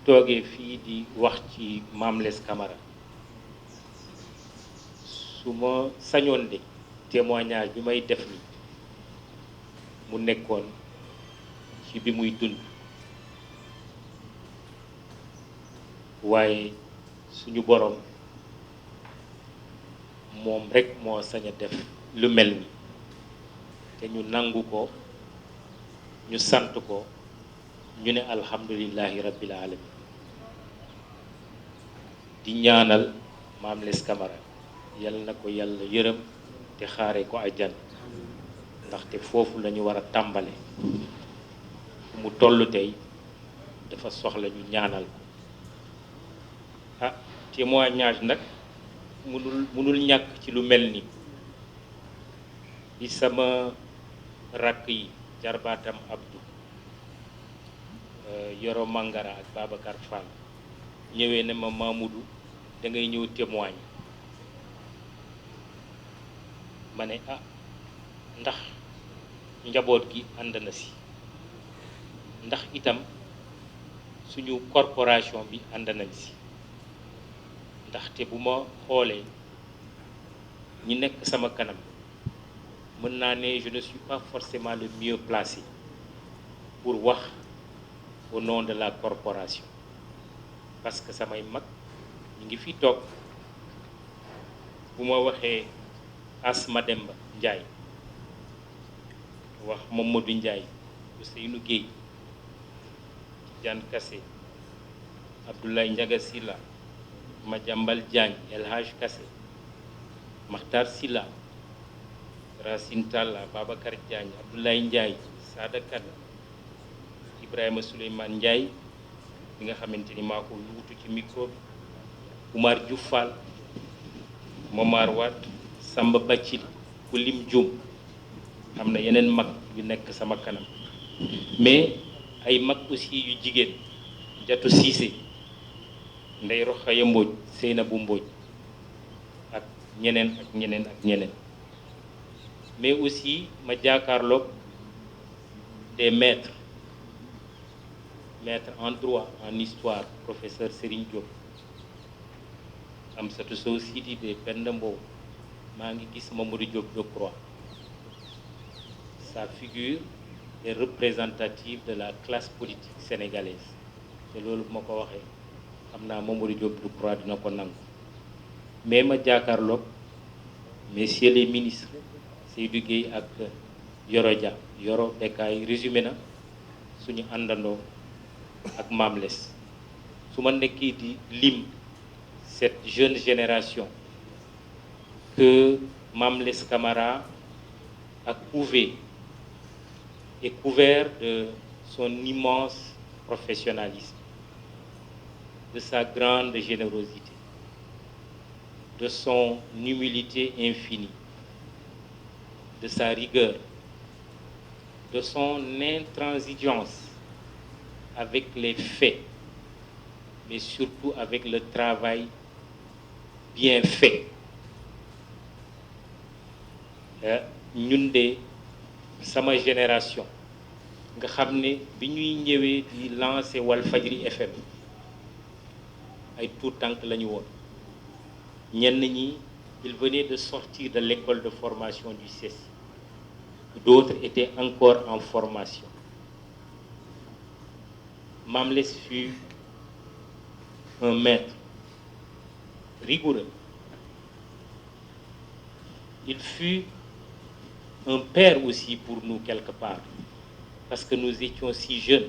toogee fii di wax ci Mame Less Camara su ma sañoon de témoignage bi may def ni mu nekkoon ci bi muy dund waaye suñu boroom moom rekk moo sañ a def lu mel ni te ñu nangu ko ñu sant ko ñu ne alhamdulillahi rabbil alamin di ñaanal Mame Less Camara yal na ko yàlla yërëm te xaare ko àjjana ndaxte foofu la ñu war a tàmbale fu mu toll tey dafa soxla ñu ñaanal ko ah témoignage nag mënul ñàkk ci lu mel ni di sama rakk yi jarbaatam Abdou Yoro Mangara ak Babacar Fall ñëwee ne ma Mamoudou da ngay ñëw témoigne ma ne ah ndax njaboot gi ànd na si ndax itam suñu corporation bi ànd nañ si ndaxte bu ma xoolee ñi nekk sama kanam mën naa ne je ne suis pas forcément le mieux placé pour wax au nom de la corporation parce que samay mag ñu ngi fi toog bu ma waxee Asma Demba Ndiaye wax Mamadou Ndiaye Ousseynou Gueye Tidiane Kassé Abdoulaye Ndiaga Sylla Madiambal Diagne El Hadj Kassé Makhtar Sylla Racine Talla Babacar Diagne Abdoulaye Ndiaye Sada Kane Ibrahima Souleymane Ndiaye bi nga xamante ni maa ko wuutu ci micro bi Oumar Diouf Fall Momar Wade Samba Bathily ku lim Dioum am na yeneen mag yu nekk sama kanam mais ay mag aussi yu jigéen Jatu Cissé Ndey Rokhaya Mbodj Seynabou Mbodj ak ñeneen ak ñeneen ak ñeneen mais aussi ma jàkkaarloog des maîtres en droit en histoire professeur Serigne Diop Amsatou Sow Sidibé Penda Mbow maa ngi gis Mamadou Diop Decroix. Sa figure est représentative de la classe politique sénégalaise te loolu bu ma ko waxee xam naa Mamadou Diop Decroix dina ko nangu mais ma jàkkaarloog messieurs les ministres Seydou Gueye ak Yoro Dia Yoro Bekkaay résumé na suñu àndandoo ak Mame Less su ma nekkee di lim cette jeune génération que Mame Less Camara a couvé et couvert de son immense professionnalisme, de sa grande générosité, de son humilité infinie, de sa rigueur, de son intransigeance avec les faits, mais surtout avec le travail bien fait. Ñun de sama génération nga xam ne bi ñuy ñëwee di lancer Walfadjri FM ay tout tànk la ñu woon ñenn ñi ils venaient de sortir de l'école de formation du CESI, d'autres étaient encore en formation. Mame Less fut un maître rigoureux. Il fut un père aussi pour nous quelque part, parce que nous étions si jeunes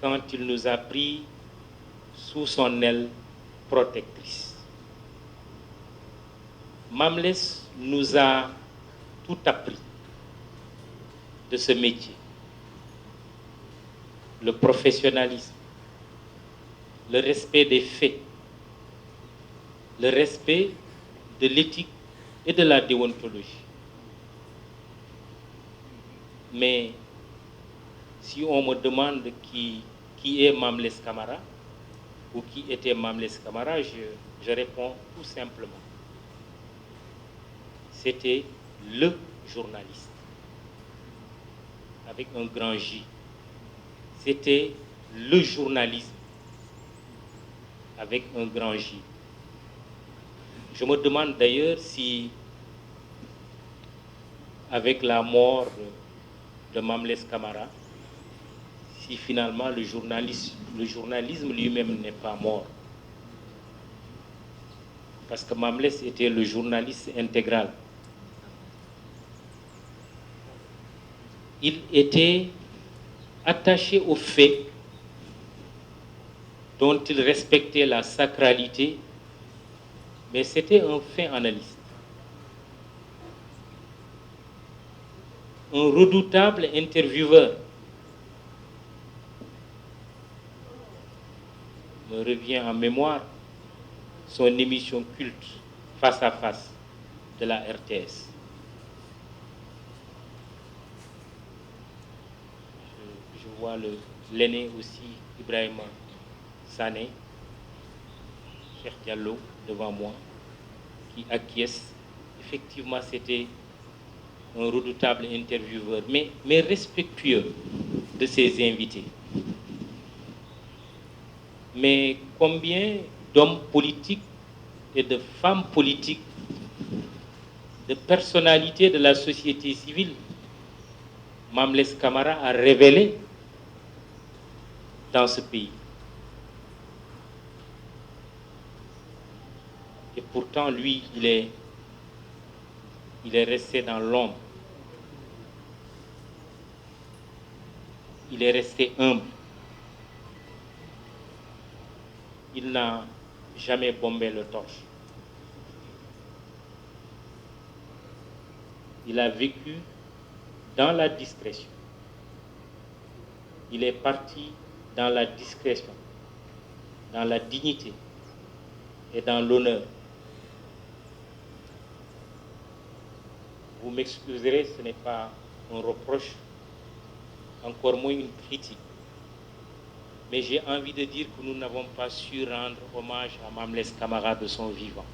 quand il nous a pris sous son aile protectrice. Mame Less nous a tout appris de ce métier. Le professionnalisme, le respect des faits, le respect de l'éthique et de la déontologie. Mais si on me demande qui est Mame Less Camara ou qui était Mame Less Camara, je réponds tout simplement. C'était le journaliste, avec un grand J. C'était le journalisme avec un grand J. Je me demande d'ailleurs si, avec la mort de Mamles Camara, si finalement le journalisme lui-même n'est pas mort. Parce que Mamles était le journaliste intégral. Il était attaché aux faits dont il respectait la sacralité, mais c'était un fin analyste. Un redoutable intervieweur. Me revient en mémoire son émission culte Face à Face de la RTS. Je vois l'aîné aussi, Ibrahima Sané, Cheikh Diallo devant moi, qui acquiesce. Effectivement, c'était un redoutable intervieweur, mais respectueux de ses invités. Mais combien d'hommes politiques et de femmes politiques, de personnalités de la société civile, Mamles Camara a révélé dans ce pays. Et pourtant, lui, il est resté dans l'ombre. Il est resté humble. Il n'a jamais bombé le torche. Il a vécu dans la discrétion. Il est parti dans la discrétion, dans la dignité et dans l'honneur. Vous m'excuserez, ce n'est pas un reproche, encore moins une critique. Mais j'ai envie de dire que nous n'avons pas su rendre hommage à Mamles Camara de son vivant.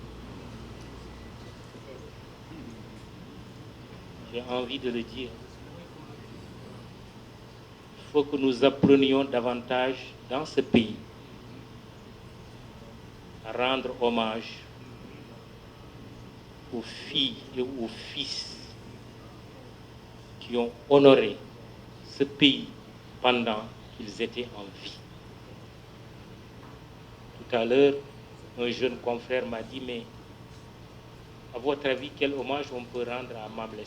J'ai envie de le dire. Il faut que nous apprenions davantage dans ce pays à rendre hommage aux filles et aux fils qui ont honoré ce pays pendant qu'ils étaient en vie. Tout à l'heure, un jeune confrère m'a dit, mais à votre avis, quel hommage on peut rendre à Mamles?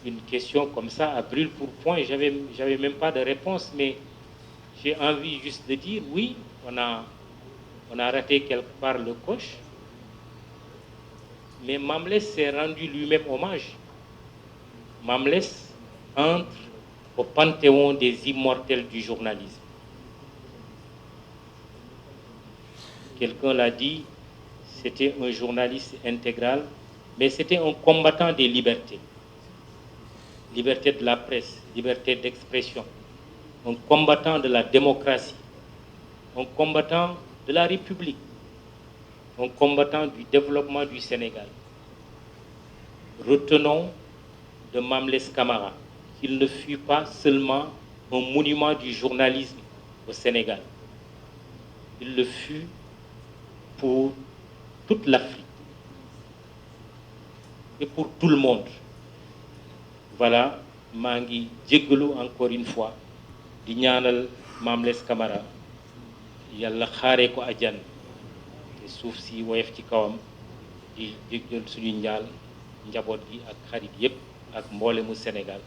Une question comme ça, à brûle pour point, j'avais même pas de réponse, mais j'ai envie juste de dire, oui, on a raté quelque part le coche, mais Mamles s'est rendu lui-même hommage. Mamles entre au panthéon des immortels du journalisme. Quelqu'un l'a dit, c'était un journaliste intégral, mais c'était un combattant des libertés. Liberté de la presse, liberté d'expression, un combattant de la démocratie, un combattant de la République, un combattant du développement du Sénégal. Retenons de Mamles Camara qu'il ne fut pas seulement un monument du journalisme au Sénégal. Il le fut pour toute l'Afrique et pour tout le monde. Voilà, Mangi djeglu encore une fois di ñaanal Mamles Camara yàlla xaaree ko àjjana te suuf si woyof ci kawam di jéggal suñu njaal njaboot gi ak xarit yépp ak mboolemu Sénégal.